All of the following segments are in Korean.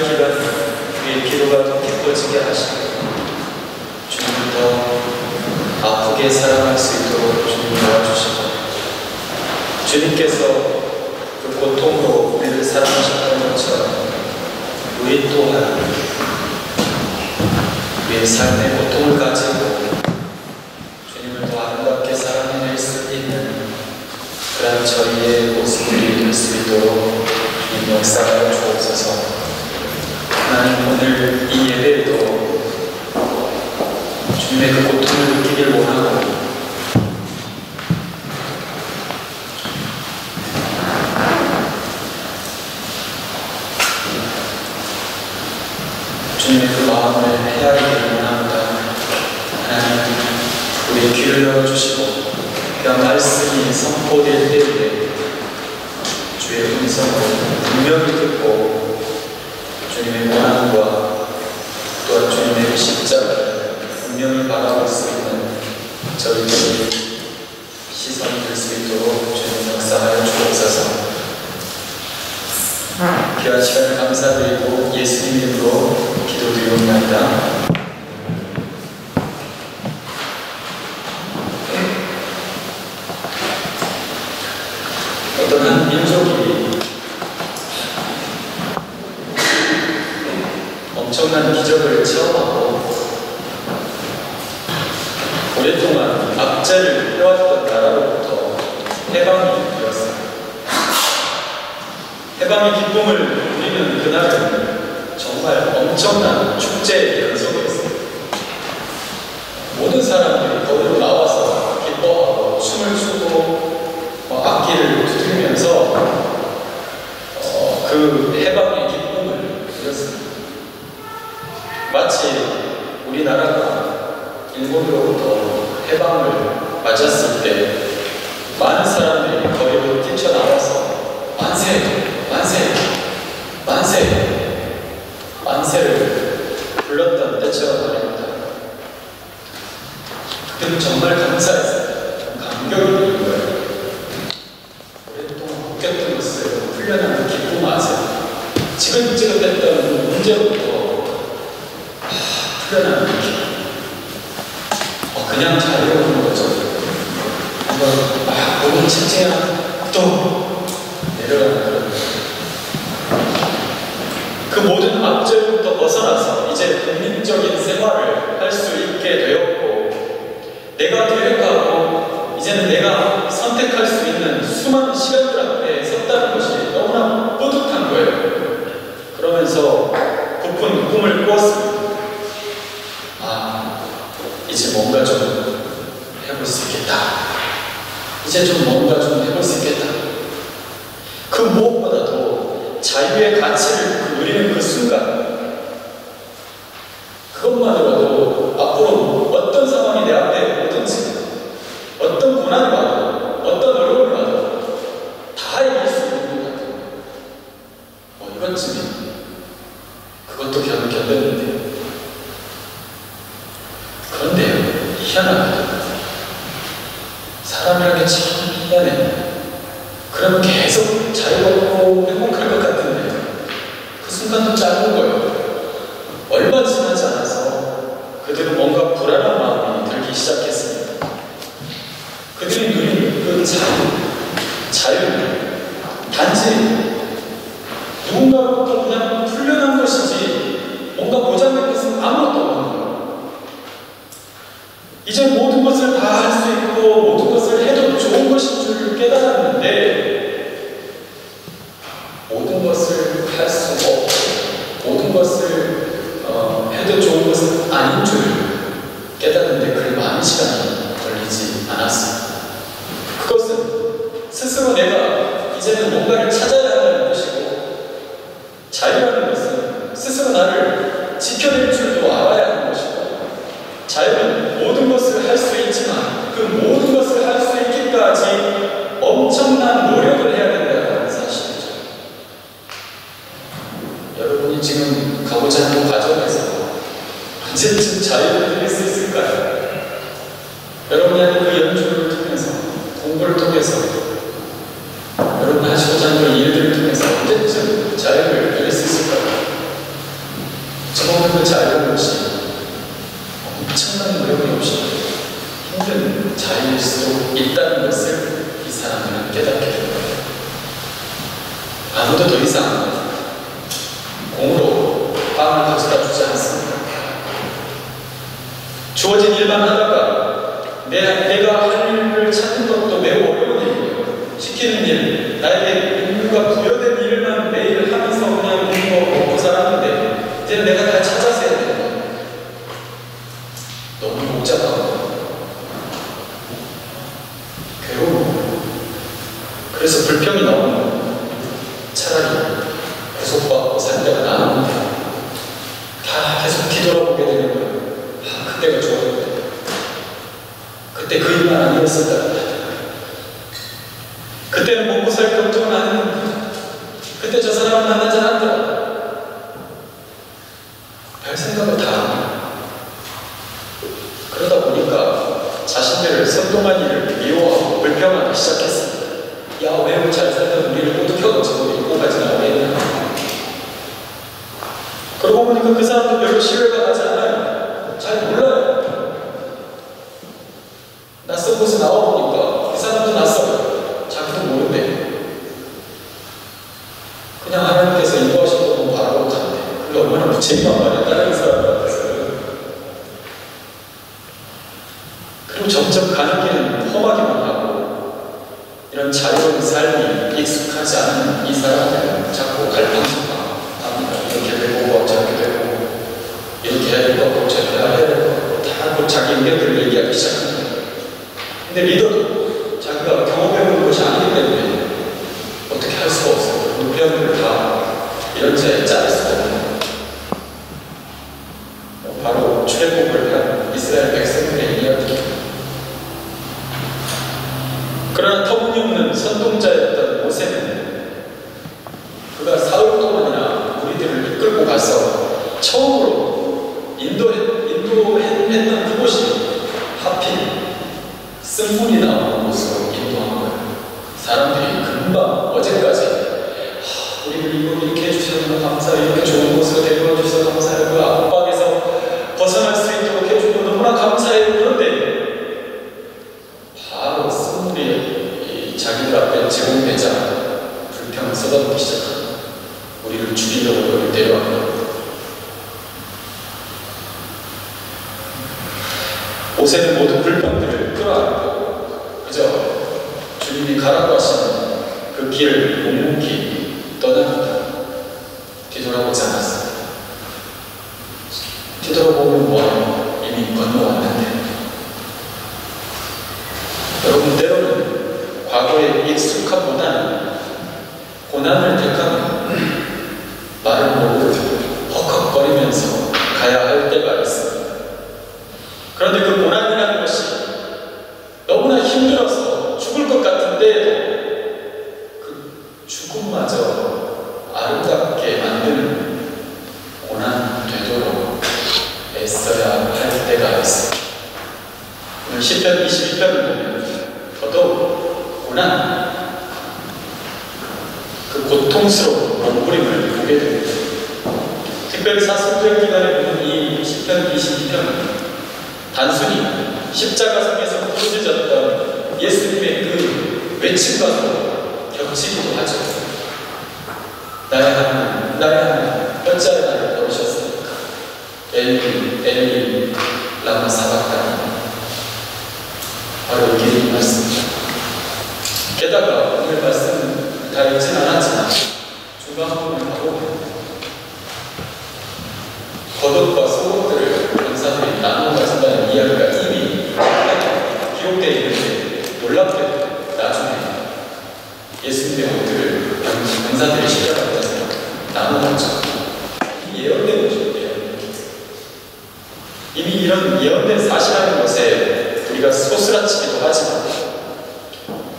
기간 우리의 기도가 더 깊어지게 하시고 주님을 더 아프게 사랑할 수 있도록 주님 도와주시고 주님께서 그 고통으로 우리를 사랑하셨던 것처럼 우리 또한 우리의 삶의 고통을 가지고 주님을 더 아름답게 사랑해낼 수 있는 그런 저희의 모습이 될 수 있도록 주님 역사하여 주옵소서. 하나님, 오늘 이 예배에도 주님의 그 고통을 느끼길 원하고 주님의 그 마음을 헤아리길 원합니다. 하나님, 우리의 귀를 열어주시고 그 말씀이 선포될 때에 주의 음성을 분명히 듣고 주님의 원함과 또한 주님의 십자가를 분명히 바라볼 수 있는 저희들이 시선이 될 수 있도록 주님 역사하여 주옵소서. 귀한 시간을 감사드리고 예수님 이름으로 기도드리옵나이다. 어떤 한 민족이 엄청난 기적을 체험하고 오랫동안 압제를 해왔던 나라로부터 해방이 되었습니다. 해방의 기쁨을 누리는 그날은 정말 엄청난 축제의 연속이었습니다. 모든 사람들이 거기로 나와서 기뻐하고 춤을 추고 악기를 두드리면서 그 해방의 기쁨을 누렸습니다. 마치 우리나라가 일본으로부터 해방을 맞았을 때 많은 사람들이 거리로 뛰쳐나와서 만세! 만세! 만세! 만세를 불렀던 때처럼 말입니다. 그때는 정말 감사했어요. 감격이 있는 거예요. 오랫동안 웃겼던 것을 풀려나는 기쁨 아세요? 지긋지긋했던 문제부터 풀려나는 기쁨. 그냥 자유로운 거죠. 한번 막 몸이 칭칭하고 또 내려가는 그런 그 모든 압제로부터 벗어나서 이제 국민적인 생활을 할 수 있게 되었고 내가 계획하고 이제는 내가 선택할 수 있는 수많은 시간들 앞에 섰다는 것이 너무나 뿌듯한 거예요. 그러면서 부푼 꿈을 꾸었습니다. 이제 뭔가 좀 해볼 수 있겠다. 이제 좀 뭔가 좀 해볼 수 있겠다. 그 무엇보다도 자유의 가치를 누리는 그 순간, 그것만으로도 앞으로 어떤 상황이 내 앞에 오든지, 어떤 고난이 와도, 어떤 어려움이 와도 다 이길 수 있는 것 같아요. 이것쯤이 그것도 견뎠는데. 그런데요, 희한하게도 사람이라는 게 참 희한해요. 그러면 계속 자유롭고 행복할 것 같은데 그 순간도 짧은 거예요. 얼마 지나지 않아서 그들은 뭔가 불안한 마음이 들기 시작했습니다. 그들이 누린 그 자유는 단지 누군가로부터 그냥 풀려난 것이지 뭔가 보장된 것은 아무것도 없는 거예요. 이제 모든 것을 다 할 수 있고 모든 것을 해도 좋은 것인 줄 깨달았는데 모든 것을 할 수 없고 모든 것을 해도 좋은 것은 아닌 줄 깨닫는데 그리 많은 시간이 걸리지 않았습니다. 그것은 스스로 내가 이제는 뭔가를 찾아야 한다는 것이고 자유라는 것은 스스로 나를 지켜낼 줄도 알아야 하는 것이고 자유는 모든 것을 할 수 있지만 그 모든 것을 할 수 있기까지 엄청난 노력을 해야 된다는 사실이죠. 여러분이 지금 가고자 하는 과정에서 언제쯤 자유를 누릴 수 있을까요? 여러분이 하는 그 연주를 통해서, 공부를 통해서, 여러분이 하시고자 하는 일들을 통해서 언제쯤 자유를 누릴 수 있을까요? 아무도 더 이상 공으로 빵을 가져다 주지 않습니다. 주어진 일만 하다가 내가 할 일을 찾는 것도 매우 어려운 일이에요. 시키는 일, 나에게 의무가 부여된 일만 매일 하면서 그냥 먹고 살았는데 이제는 내가 다 찾아서 해야 돼요. 너무 복잡하고 괴로워. 그래서 불평이 나오면 차라리 구속받고 살 때가 나는데 다 계속 뒤돌아보게 되는 거예요. 그때가 좋았는데 그때 그 일만 아니었을까. 그때는 먹고 살 걱정은 안 했는데 그때 저 사람을 만나지 않았더라. 별 생각을 다 합니다. 그러다 보니까 자신들을 선동한 일을 미워하고 불평하기 시작했습니다. 야, 왜 잘 살던 우리를 꼬드겨가지고 일고까지 나오겠냐. 그러고 보니까 그 사람도 별로 신뢰가 가지 않아요. 잘 몰라요. 낯선 곳에 나와보니까 그 사람도 낯설어요. 자기도 모른대. 그냥 하나님께서 인도하신 것만 바라보고 간대. 그게 얼마나 무책임한 말이야, 다른 사람 같아서요. 그리고 점점 가는 길은 험하기만 하고 이런 자유로운 삶이 익숙하지 않은 이 사람들은 자꾸 갈팡질팡합니다. 이렇게 되고 저렇게 되고 이렇게 해야 될 거고 저렇게 해야 될 거고 다 곧 자기 의견들을 얘기하기 시작합니다. 근데 리더도 자기가 경험해본 것이 아니기 때문에 어떻게 할 수가 없어요. 그 표현들을 다 이런저런 자를 수가 없는 바로 출애굽을 한 이스라엘 백성들의 이야기. 그러나 터무니없는 선동자였던 모세는 그가 사흘 동안이나 우리들을 이끌고 가서 처음으로 인도했던 그곳이 하필 쓴물이 나오는 곳으로 인도한 거예요. 사람들이 금방 어제까지 우리를 이렇게 해주셔서 감사해요. 이렇게 좋은 곳으로 데려가 주셔서 감사해요. 그 압박에서 벗어날 수 있도록 해주고 너무나 감사해요. 그런데 바로 쓴물이 자기들 앞에 제공되자 불평을 쏟아붓기 시작합니다. 우리를 죽이려고 여기 데려왔다. 모세는 모든 불평들을 끌어안고 그저 주님이 가라고 하시는 그 길을 묵묵히 떠납니다. 뒤돌아보지 않았습니다. 뒤돌아보면 뭐하면 이미 건너왔는데. 여러분, 때로는 과거에 익숙함보다는 고난을 택하면 말을 모르고 헉헉거리면서 가야 할 때가 있습니다. 그런데 그 고난이라는 것이 너무나 힘들어서 죽을 것 같은데도 그 죽음마저 아름답게 만드는 고난 되도록 애써야 할 때가 있습니다. 오늘 시편 22편을 보면 더더욱 고난, 그 고통스러운 몸부림을 보게 됩니다. 특별히 사순절 기간에 보는 이 시편 22편은 단순히 십자가상에서 부르짖었던 예수님의 그 외침과도 겹치기도 하죠. 나의 하나님, 나의 하나님, 어찌하여 나를 버리셨습니까? 엘리, 엘리, 라마 사박다니. 바로 이게 말씀입니다. 게다가 오늘 말씀은 다 읽진 않았지만 중간 부분을 하고 겉옷과 속옷들을 권사들이 나누어 가진다는 이야기가 이미 기록되어 있는데 놀랍게도 나중에 예수님의 옷들을 권사들이 십자가에서 나누었죠. 이미 예언된 것이에요. 이미 이런 예언된 사실이라는 것에 우리가 소스라치기도 하지만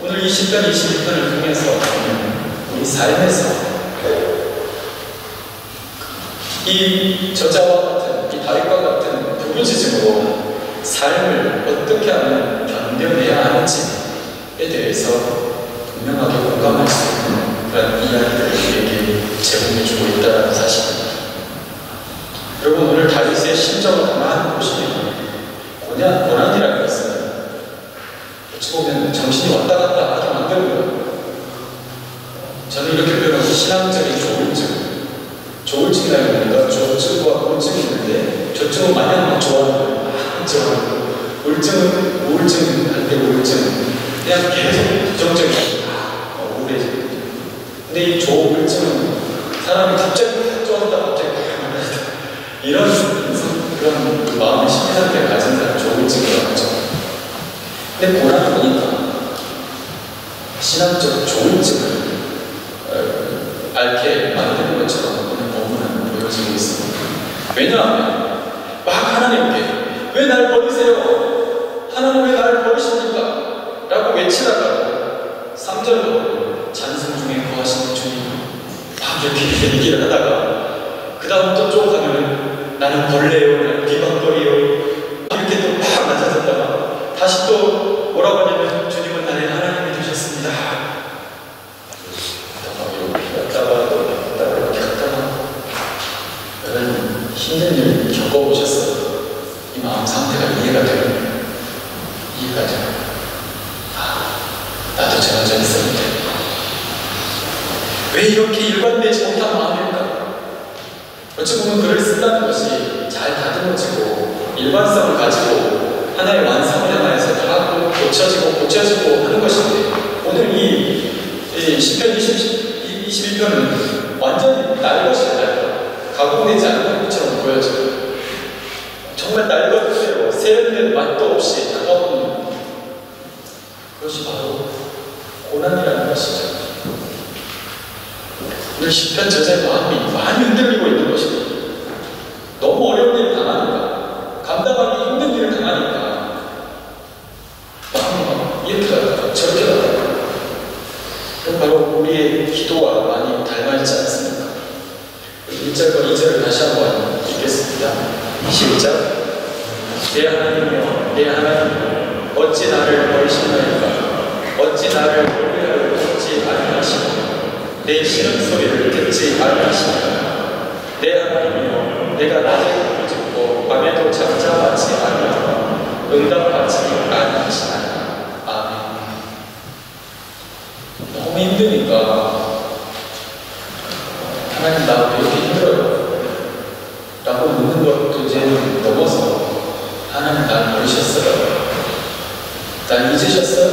오늘 이 시편 22편을 통해서 우리 삶에서 이 저자와 같은, 이 다윗과 같은 부르짖음으로 삶을 어떻게 하면 견뎌내야 하는지에 대해서 분명하게 공감할 수 있는 그런 이야기를 우리에게 제공해주고 있다는 사실입니다. 여러분, 오늘 다윗의 심정을 가만히 보시면 고난이라는 것은 어찌 보면 정신이 왔다 갔다 하게 만드는 거예요. 저는 이렇게 표현하고 신앙 조울증이라는 거니까 조증과 우울증이 있는데 조증은 마냥 막 좋아하는 거예요. 좋아하고 우울증 할 때 우울증 그냥 계속 부정적인 우울해지고 근데 이 조울증은 사람이 갑자기 좋아한다 갑자기 이런 그런 마음의 심리 상태를 가진 사람 조울증이라고 하죠. 근데 고난을 보니까 신앙적 조울증을 앓게 만드는 것처럼 오늘 본문은 보여지고 있습니다. 왜냐하면 막 하나님께 왜 날 버리세요? 하나님 왜 나를 버리십니까? 라고 외치다가 3절로 찬송 중에 거하시는 주님 막 이렇게 얘기를 하다가 그 다음부터 쭉 가면 나는 벌레요, 나는 비방거리요 이렇게 또 막 낮아졌다가 다시 또 뭐라고 하냐면 주님은 나의 하나님이 되셨습니다. 여러분 힘든 일 겪어보셨어요? 이 마음 상태가 이해가 돼요? 이해가 돼요? 나도 저런 적 있었는데 왜 이렇게 일관되지 못한 마음일까? 어찌 보면 글을 쓴다는 것이 잘 다듬어지고 일관성을 가지고 하나의 완성을 향해서 다 고쳐지고 하는 것인데 오늘 이 시편 21편은 완전히 날것이에요. 가공되지 않은 것처럼 보여져요. 정말 날것대로 세련된 맛도 없이 다가오는 그것이 바로 고난이라는 것이죠. 오늘 시편 저자의 마음이 많이 흔들리고 있는 것입니다. 너무 어려운 일을 당하니까 감당하기 힘든 일을 당하니까 마음이 막 이렇게 가다가 저렇게 가다가 그럼 바로 우리의 기도와 많이 닮아있지 않습니까? 1절과 2절을 다시 한번 읽겠습니다. 시작. 내 하나님이여 내 하나님이여 어찌 나를 버리시나이까 어찌 나를 멀리하여 듣지 아니하시고 내 쉬는 소리를 듣지 아니하시나이까 내 하나님이여 내가 낮에 부르짖고 밤에도 잠잠하지 아니하고 응답하지 아니하시나이까. 아멘. 너무 힘드니까 하나님 나 왜 이렇게 힘들어요? 라고 묻는 것도 이제는 넘어서 하나님 날 버리셨어요? 날 잊으셨어요?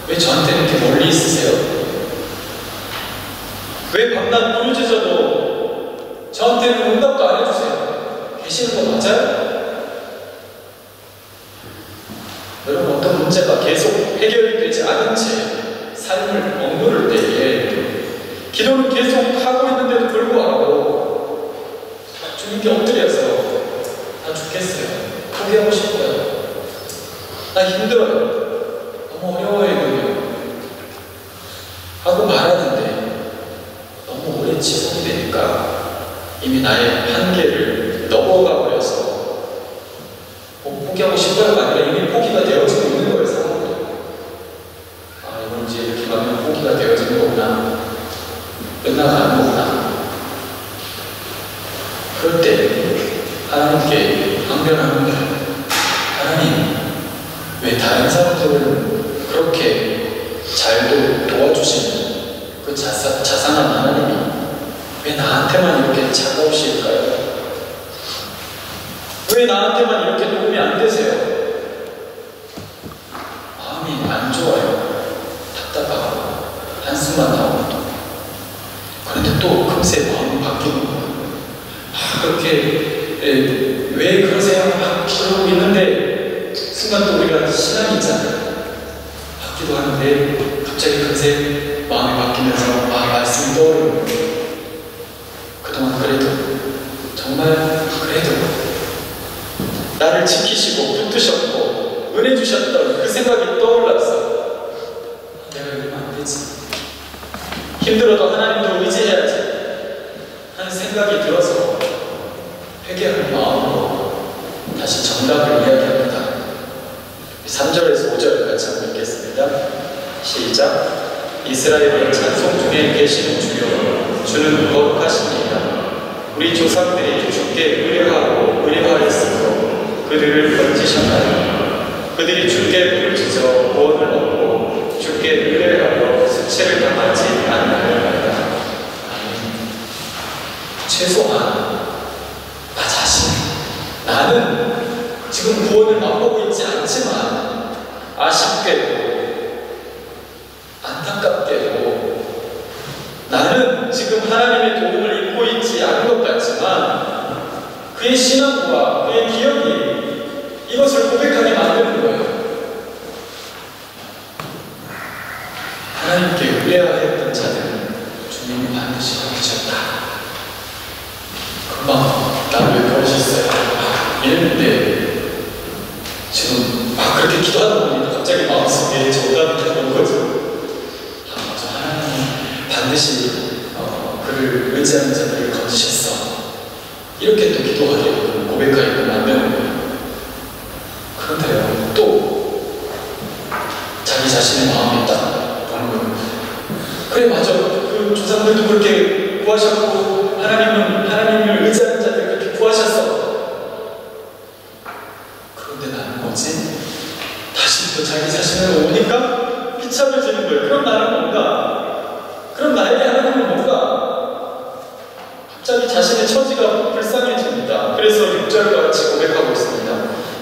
왜 저한테 이렇게 멀리 있으세요? 왜 밤낮 부르짖어도 저한테는 응답도 안 해주세요? 계시는 거 맞아요? 여러분 어떤 문제가 계속 해결이 되지 않은 채 삶을 억누를 때에 기도는 계속 하고 있는데도 불구하고 주님께 엎드려서 나 죽겠어요. 포기하고 싶어요. 나 힘들어요. 너무 어려워요 이거요. 하고 말하는데 너무 오래 지속이 되니까 이미 나의 한계를 넘어가 버려서 포기하고 싶어요가 아니라 이미 포기가 되어지고 있는 거예요. 상황이. 이건 이제 이렇게 가면 포기가 되어지는 거구나. 끝나가는 거구나. 그럴 때 하나님께 항변하는 거예요. 하나님, 왜 다른 사람들은 그렇게 잘 도와주시는 그 자상한 하나님이 왜 나한테만 이렇게 차가우실까요? 왜 나한테만 이렇게 도움이 안 되세요? 마음이 안 좋아요. 답답하고 한숨만 나오고 그런데 또 금세 마음이 바뀌는 거예요. 그렇게 왜 그러세요? 그러고 있는데 순간 또 우리가 신앙이 있잖아요. 받기도 하는데 갑자기 금세 마음이 바뀌면서 말씀이 떠오르는 거예요. 그동안 그래도 정말 그래도 나를 지키시고 붙드셨고 은혜 주셨던 그 생각이 떠올랐어. 내가 이러면 안 되지. 힘들어도 하나님도 의지해야지 하는 생각이 들어서 회개하는 마음으로 다시 정답을 이야기합니다. 3절에서 5절 같이 한번 읽겠습니다. 시작. 이스라엘의 찬송 중에 계시는 주여 주는 거룩하십니다. 우리 조상들이 주께 의뢰하고 의뢰하였으므로 그들을 건지셨나요? 그들이 주께 부르짖어 구원을 얻고 주께 의뢰하여 수치를 당하지 않나요? 최소한 나 자신, 나는 지금 구원을 맛보고 있지 않지만 아쉽게도 안타깝게도 나는 지금 하나님의 도움을 입고 있지 않은 것 같지만 그의 신앙과 그의 기억이 이것을 고백하게 만드는 거예요. 하나님께 의뢰하였던 자들은 주님이 반드시 거두셨다. 금방 나를 왜 그러셨어요? 이랬는데 지금 막 그렇게 기도하다 보니까 갑자기 마음속에 정답이 들어온 거죠. 맞아, 하나님이 반드시 그를 의지하는 자들을 건지셨어. 이렇게 또 기도하게 고백하게 만드는 거예요. 그런데요, 또 자기 자신의 마음이 딱 보는 거예요. 그래, 맞아. 그 조상들도 그렇게 구하셨고 하나님을 의지하는 자들 그렇게 구하셨어. 그런데 나는 뭐지? 다시 또 자기 자신을 오니까 비참을 지는 거예요. 그럼 나는 뭔가? 그럼 나에게 하나님은 뭔가? 갑자기 자신의 처지가 불쌍해집니다. 그래서 6절과 같이 고백하고 있습니다.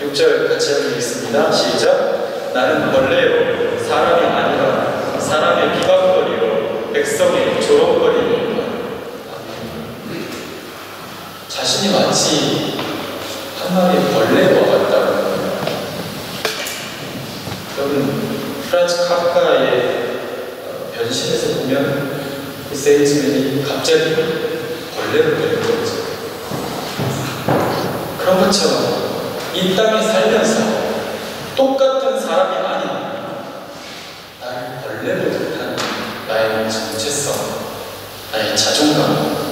6절 같이 읽겠습니다. 시작. 나는 벌레요 사람이 아니라 사람의 비방거리요 백성의 조롱거리니까. 자신이 마치 한 마리의 벌레와 같다는 거예요. 여러분, 프란츠 카프카의 변신에서 보면 그 세일즈맨이 갑자기 벌레로 되는 거죠. 그런 것처럼 이 땅에 살면서 똑같은 사람이 아닌 나를 벌레로 듯한 나의 정체성, 나의 자존감,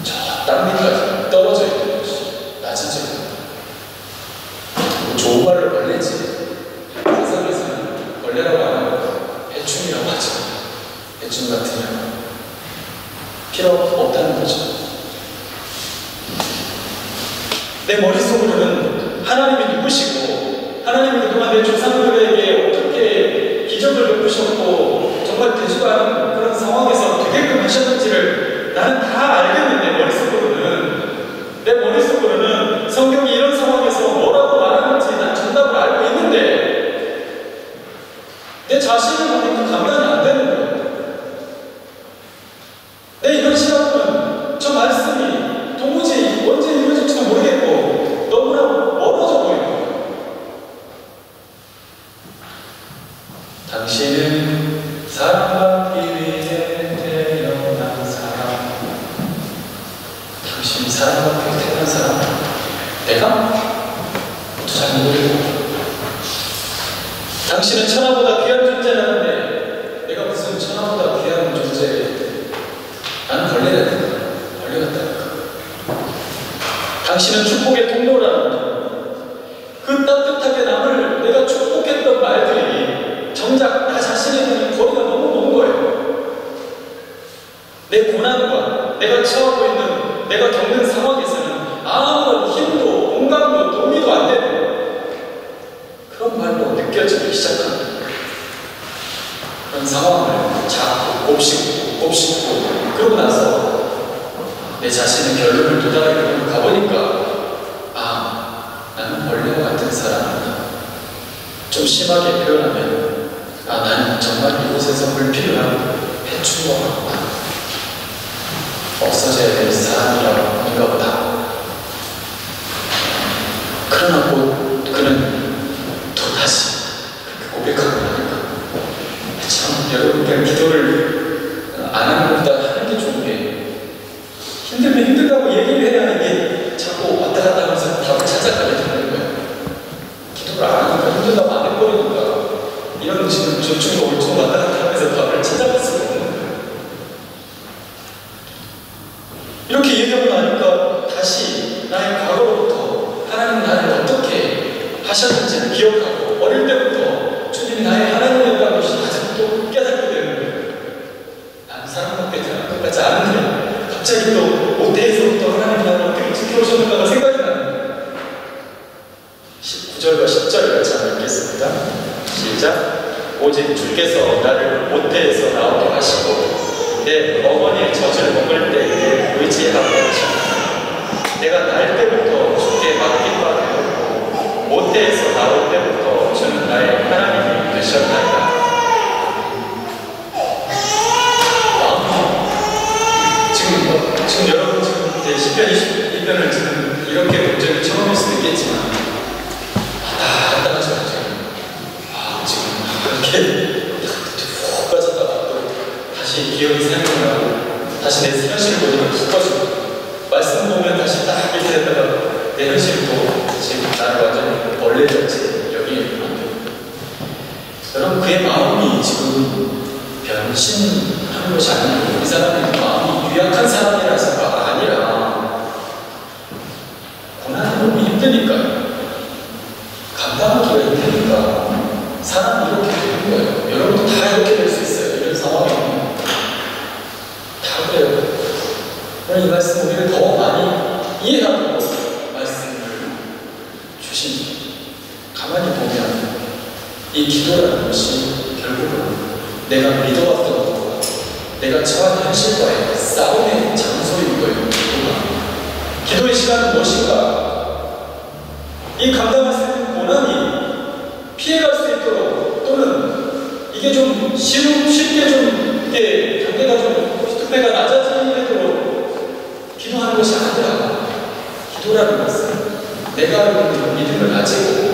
저 땅 밑까지 떨어져 있는 것이 낮아져 있는 거예요. 좋은 말로 벌레지, 세상에서는 벌레라고 안 하고 해충이라고 하죠. 해충 같은 년 필요 없다는 거죠. 내 머릿속으로는 하나님이 누구시고 하나님이 그동안 내 조상들에게 어떻게 기적을 베푸셨고 정말 되지도 않은 그런 상황에서 되게끔 하셨는지를 나는 다 알겠는데, 내 머릿속으로는 성경이 이런 상황에서 뭐라고 말하는지 난 정답을 알고 있는데 내 자신을 보니까 감당이 안 되는 거예요. 내 이런 시각은 저 말씀이 도무지 언제 이루어질지도 모르겠고 너무나 멀어져 보이는 거예요. 당신은 사랑받기 위해 태어난 사람. 당신이 사랑받기 위해 태어난 사람. 내가? 잘 모르겠고. 당신은 천하보다 귀한 존재라는데 내가 무슨 천하보다 귀한 존재? 나는 벌레라니까. 벌레 같다니까. 당신은 축복의 통로라는데 그 따뜻하게 남을 내가 축복했던 말들이 정작 나 자신에게는 거리가 너무 먼 거예요. 내 고난과 내가 처하고 있는 내가 겪는 상황에서는 아무런 힘도 공감도 도움도 안 되는 그런 말로 느껴지기 시작합니다. 그런 상황을 자꾸 곱씹고 그러고 나서 내 자신의 결론을 도달하게 가보니까 나는 벌레와 같은 사람이다. 좀 심하게 표현하면 나는 정말 이곳에서 불필요한 해충과 같다. 없어져야 될 사람이라고 하는가 보다. 그러나 그는 또다시 그렇게 고백하고 나니까 참 여러분들 기도를 안 하는 것보다 하는 게 좋은 게 힘들면 힘들다고 얘기를 해야 이게 자꾸 왔다 갔다 하면서 답을 찾아가게 되는 거예요. 기도를 안 하니까 힘들다고 안 해버리니까 이런 지금 저쪽으로 올쪽 왔다 갔다 하면서 답을 찾아갈 수가 없는 거예요. 이렇게 얘기하고 나니까 다시 나의 과거로부터 하나님 나를 어떻게 하셨는지를 기억하고 어릴 때부터 주님이 나의 하나님이라는 것이 아직도 깨닫게 되는 거예요. 나는 사랑받게 되는 것까지 아는데 갑자기 또 모태에서부터 하나님 나를 어떻게 지켜오셨는가가 생각이 나는 거예요. 9절과 10절 같이 한번 읽겠습니다. 시작. 오직 주께서 나를 모태에서 나오게 하시고 내 어머니의 젖을 먹을 때에 의지하고 지금 여러분 지금 이제 10편 21편을 지금 이렇게 본 적이 처음일 수도 있겠지만 답답하죠 지금. 지금 이렇게 푹 빠졌다가 또 다시 기억이 생각나고 다시 내 현실을 보니까 푹 빠지고 말씀 보면 다시 딱 이렇게 됐다가 내 현실이 또 지금 나를 완전히 벌레같이 여기 여러분 그의 마음이 지금 변신하는 것이 아니고 이 사람의 마음이 유약한 사람이라서가 아니라 고난이 너무 힘드니까요. 감당하기가 힘드니까 사람이 이렇게 되는 거예요. 여러분도 다 이렇게 될 수 있어요. 이런 상황이면 다 그래요. 오늘 이 말씀 우리를 더 많이 이해하고 말씀을 주신 가만히 보면 이 기도라는 것이 결국은 내가 믿어왔던 것과 내가 처한 현실과의 싸움의 장소인 거예요. 기도의 시간은 무엇인가? 이 감당할 수 있는 고난이 피해갈 수 있도록 또는 이게 좀 쉽게 좀 이게 단계가 좀 뚝배가 낮아지도록 기도하는 것이 아니라 기도라는 것은 내가 알고 있는 믿음을 가지고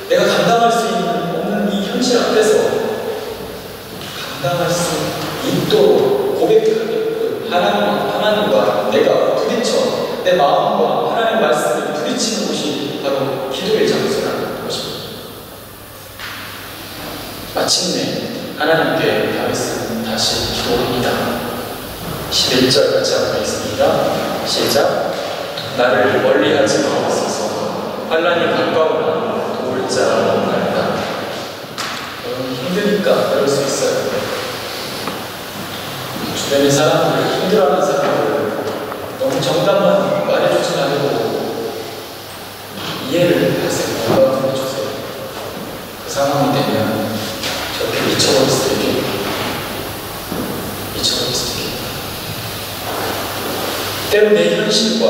내가 감당할 수 없는 이 현실 앞에서 감당할 수 있도록 고백하게끔 하나님과 내가 부딪혀 내 마음과 하나님의 말씀을 부딪히는 곳이 바로 기도의 장소라는 것입니다. 마침내 하나님께 다윗은 다시 기도합니다. 11절 같이 한번 읽습니다. 시작. 나를 멀리하지 마옵소서. 환난이 가까우나 도울 자 없나이다. 여러분 힘드니까 그럴 수 있어요. 주변의 사람들, 힘들어하는 사람들 너무 정답만 말해주지 말고 이해를 하세요. 공감을 해주세요. 그 상황이 되면 저렇게 미쳐버릴 수도 있겠고 미쳐버릴 수도 있겠고 때로 내 현실과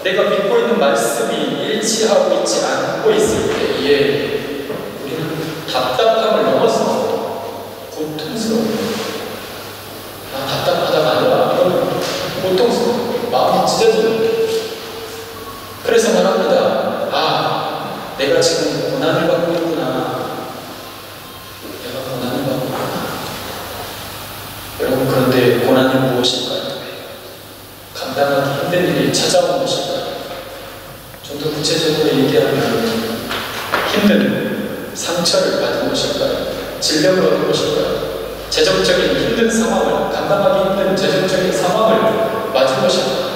내가 믿고 있는 말씀이 일치하고 있지 않고 있을 때에 우리는 답답함을 넘어서 고통스러워요. 답답하다가 아니라 고통스러워. 마음이 찢어지는. 그래서 말합니다. 내가 지금 고난을 받고 있구나. 내가 고난을 받고 있구나. 여러분 그런데 고난이 무엇일까요? 감당하기 힘든 일이 찾아오는 것일까요? 좀 더 구체적으로 얘기하면 힘든 상처를 받은 것일까요? 질병을 얻은 것일까요? 재정적인 힘든 상황을, 감당하기 힘든 재정적인 상황을 맞은 것입니다.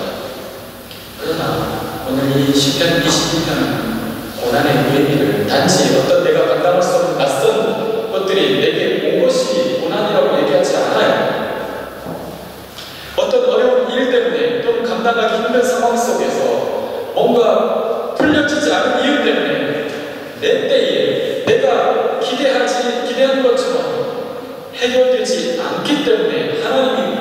그러나 오늘 이 시편 22편은 고난의 의미를 단지 어떤 내가 감당할 수 없는 낯선 것들이 내게 온 것이 고난이라고 얘기하지 않아요. 어떤 어려운 일 때문에 또는 감당하기 힘든 상황 속에서 뭔가 풀려지지 않은 이유 때문에 내 때에 내가 기대한 것처럼 해결되지 않기 때문에 하나님이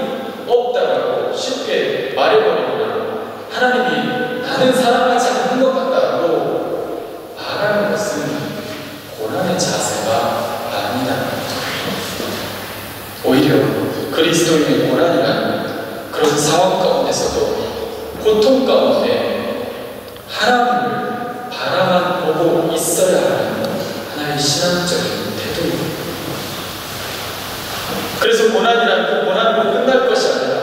없다라고 쉽게 말해버리거나 하나님이 나는 사랑하지 않는 것 같다고 말하는 것은 고난의 자세가 아니다. 오히려 그리스도인의 고난이라는 그런 상황 가운데서도 고통 가운데 하나님을 바라만 보고 있어야 하는 하나의 신앙적인 태도입니다. 그래서 고난이란 그 고난으로 끝날 것이 아니라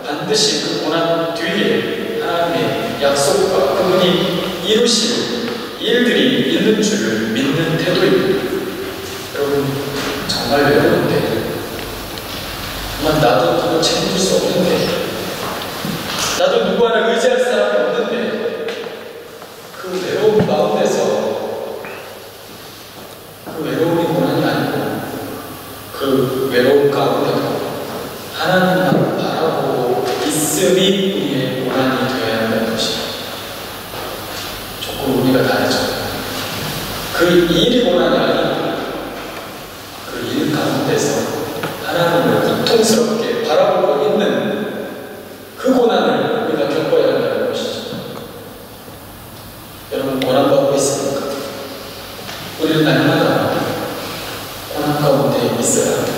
반드시 그 고난 뒤에 하나님의 약속과 그분이 이루실 일들이 있는 줄을 믿는 태도입니다. 여러분 정말 외로운데 정말 나도 그거 책임질 수 없는데 나도 누구 하나 의지할 사람이 없는데 그 외로운 가운데서 그 외로움이 고난이 아니고 그 외로움 가운데도 하나님만 바라보고 있음이 우리의 고난이 되어야 한다는 것입니다. 조금 의미가 다르죠. 그 일이 고난이 아니고 그 일 가운데서 하나님을 고통스럽게 바라보고 있는 그 고난을 우리가 겪어야 한다는 것이죠. 여러분 고난받고 있습니까? 우리는 날마다 고난 가운데 있어야 합니다.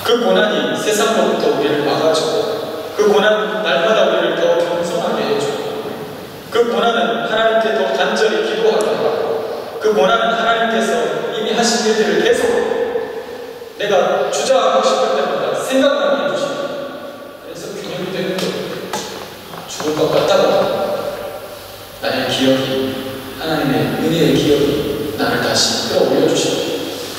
그 고난이 세상으로부터 우리를 막아주고 고난은 날마다 우리를 더 겸손하게 해주고, 그 고난은 하나님께 더 간절히 기도하게 하고, 그 고난은 하나님께서 이미 하신 일들을 계속 내가 주저하고 싶을 때마다 생각나게 해주시고, 그래서 균형이 되는 거예요. 죽을 것 같다고 나의 기억이, 하나님의 은혜의 기억이 나를 다시 끌어올려주시고,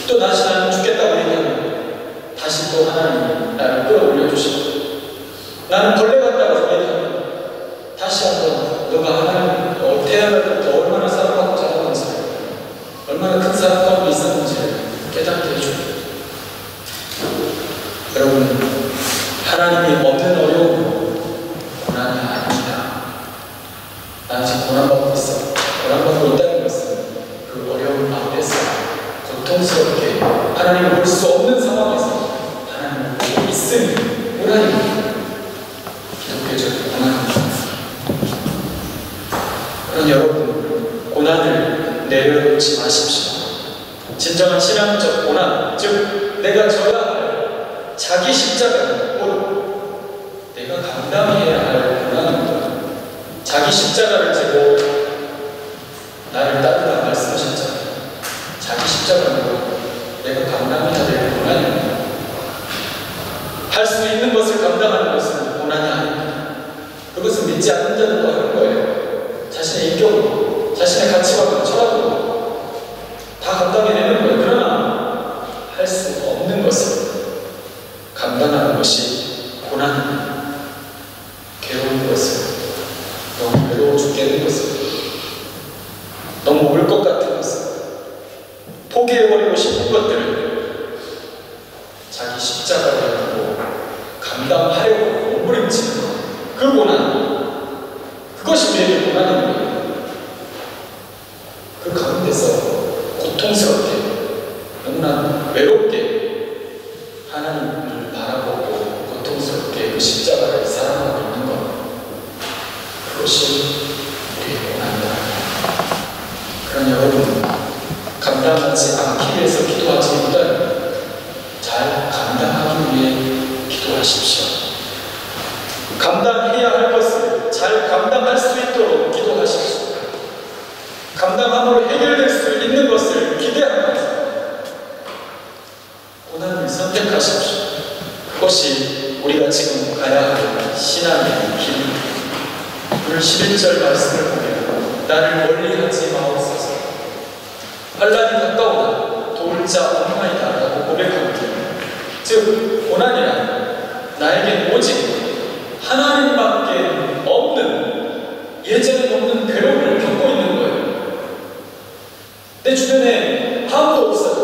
또 다시 나는 죽겠다고 얘기하면 다시 또 하나님이 나를 끌어올려주시고, 나는 벌레 같다고 얘기하면 다시 한번 너가 하나님 태어날 때부터 얼마나 사랑받고 자랐는지, 얼마나 큰 사랑 가운데 있었는지 깨닫게 해주고, 여러분, 하나님이 없는 어려움은 고난이 아닙니다. 나 지금 고난받고 있어. 고난받고 있다는 것은 그 어려움 앞에서 고통스럽게 하나님을 볼 수 없는 상황에서 하나님을 보고 있으니 고난입니다. 기독교적 고난입니다. 그런 여러분, 고난을 내려놓지 마십시오. 진정한 신앙적 고난, 즉 내가 져야 할 자기 십자가는 곧 내가 감당해야 할 고난입니다. 자기 십자가를 지고 나를 따르라 말씀하셨잖아요. 자기 십자가는 내가 감당해야 될 고난입니다. 할 수 있는 것을 감당하는 것은 고난이 아닙니다. 그것은 믿지 않는 자들도 하는 거예요. 자신의 인격으로, 자신의 가치관과 철학으로 다 감당해내는 거예요. 그러나 할 수 없는 것을 감당하는 것이 고난입니다. 괴로운 것을, 너무 외로워 죽겠는 것을, 너무 울 것 같은 것을, 포기해버리고 싶은 것들을 자기 십자가를 하고 감당하려고 몸부림치는 것, 그 고난, 그것이 우리에게 고난인 거예요. 그 가운데서 고통스럽게, 너무나 외롭게 하나님을 바라보고 고통스럽게 그 십자가를 사랑하고 있는 것, 그것이 우리의 고난이다. 그러나 여러분, 감당하지 않기 위해서 기도하지보다는 잘 감당하기 위해 기도하십시오. 감당해야 할 것을 잘 감당할 수 있도록 기도하십시오. 감당함으로 해결될 수 있는 것을 기대하면서 고난을 선택하십시오. 그것이 우리가 지금 가야 할 신앙의 길입니다. 오늘 11절 말씀을 보면 나를 멀리하지 마옵소서, 환난이 가까우다, 도울 자 없나이다 라고 고백합니다. 즉 고난이란 나에겐 오직 하나님밖에 없는, 예전에 없는 괴로움을 겪고 있는 거예요. 내 주변에 아무도 없어요.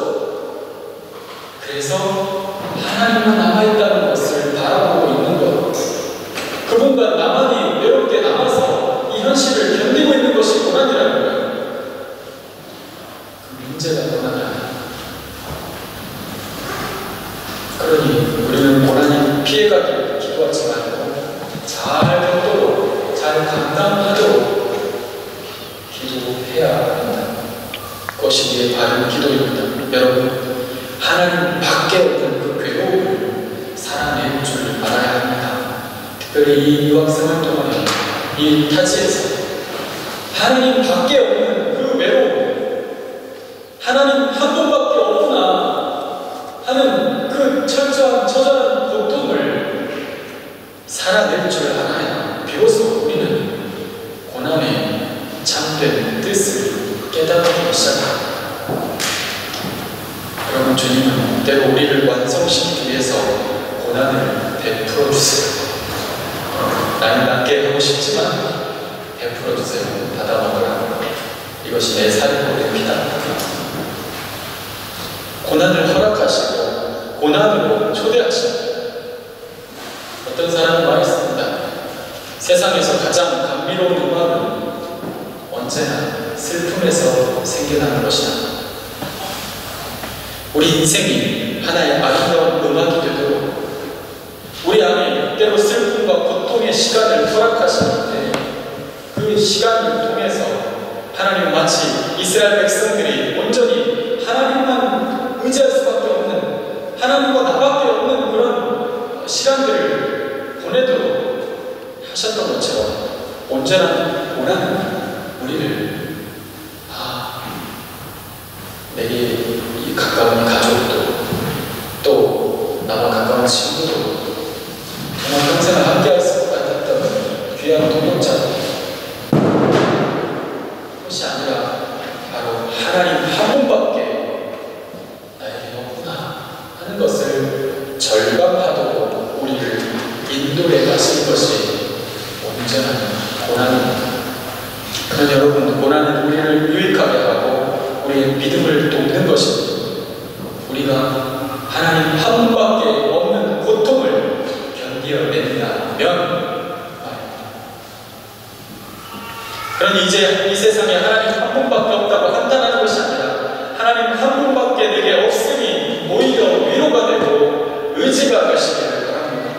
그래서 하나님만 남아있다는 것을 바라보고 있는 것, 그분과 나만이 외롭게 남아서 이 현실을 견디고 있는 것이 고난이라는 거예요. 그 문제가 고난이 아니에요. 그러니 우리는 고난이 피해가기를 기도하지 말고 잘 겪도록, 잘 감당하도록 기도해야 합니다. 그것이 우리의 바른 기도입니다. 여러분, 하나님 밖에 없는 그 괴로움을 살아낼 줄 알아야 합니다. 특별히 이 유학생활 동안에 이 타지에서 하나님 밖에 없는 그 외로움, 하나님 한 분밖에 없구나 하는 그 처절한 고통을 살아낼 줄 알아야 비로소 우리는 고난의 참된 뜻을 깨닫기 시작합니다. 여러분, 주님은 때로 우리를 완성시키기 위해서 고난을 베풀어 주세요. 나는 낫게 하고 싶지만 베풀어 주세요. 받아 먹으라. 이것이 내 삶의 피다. 고난을 허락하시고 고난으로 초대하시고, 어떤 사람은 말했습니다. 세상에서 가장 감미로운 음악은 언제나 슬픔에서 생겨나는 것이다. 우리 인생이 하나의 아름다운 음악이 되도록 우리 안에 때로 슬픔과 고통의 시간을 허락하시는데, 그 시간을 통해서 하나님 마치 이스라엘 백성들이 온전히 하나님만 의지할 수밖에 없는, 하나님과 나밖에 없는 그런 시간들을 보내도록 하셨던 것처럼 온전한 고난은 우리를 내게 이 가까운 가족도 또 나와 가까운 친구도 정말 평생을 함께할 수 같았던 귀한 동역자도 그것이 아니라 바로 하나님 한 분밖에 나에게 없구나 하는 것을 절감하도록 우리를 인도해 가실 것이 온전한 고난입니다. 그런 여러분, 고난은 우리를 유익하게 하고 우리의 믿음을 돕는 것입니다. 우리가 하나님 한 분밖에 없는 고통을 견뎌낸다면, 그러니 이제 이 세상에 하나님 한 분밖에 없다고 판단하는 것이 아니라 하나님 한 분밖에 내게 없으니 오히려 위로가 되고 의지가 되시기를 바랍니다.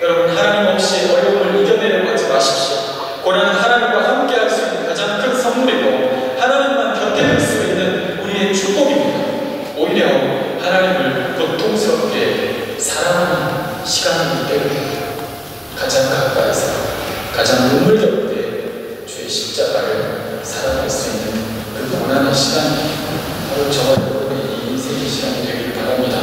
여러분, 하나님 없이 어려움을 이겨내려고 하지 마십시오. 고난은 하나님과 함께 할 수 있는 가장 큰 선물이고 하나님만 곁에 있을 수 있는 우리의 축복입니다. 오히려 하나님을 고통스럽게 사랑하는 시간이기 때문에 가장 가까이서 가장 눈물겹게 주의 십자가를 사랑할 수 있는 그 고난의 시간이 바로 저와 여러분의 이 인생의 시간이 되길 바랍니다.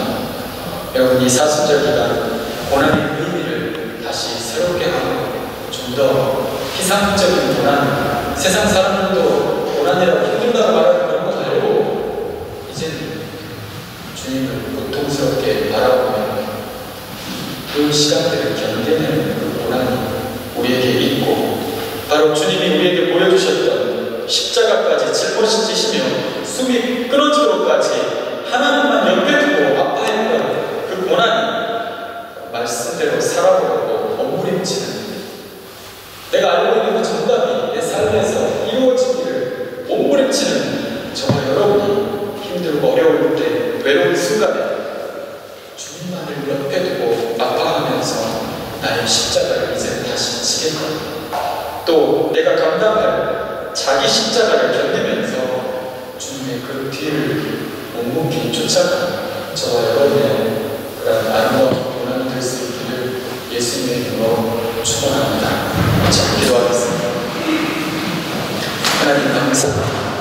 여러분, 이 사순절 기간 고난의 의미를 다시 새롭게 하고 좀 더 피상적인 고난, 세상 사람들도 고난이라고 힘들다고 말하는 그런 거 말고 이제는 주님을 고통스럽게 바라보며 그 시간들을 견뎌내는 그 고난이 우리에게 있고 바로 주님이 우리에게 보여주셨던 십자가까지 짊어지 지시며 숨이 끊어지도록까지 하나님만 옆에 두고 아파했던 그 고난이 말씀대로 살아보려고 몸부림치는, 내가 알고 있는 그 정답이 내 삶에서 이루어지기를 몸부림치는 저와 여러분이 힘들고 어려울 때, 외로운 순간에 주님만을 옆에 두고 아파하면서 나의 십자가를 이제 다시 지겠다. 또 내가 감당할 자기 십자가를 견디면서 주님의 그 뒤를 묵묵히 쫓아가는 저와 여러분의 그런 아름다운 고난이 될 수 있기를 예수님의 이름으로 축원합니다. 자, 기도하겠습니다. 하나님 감사합니다.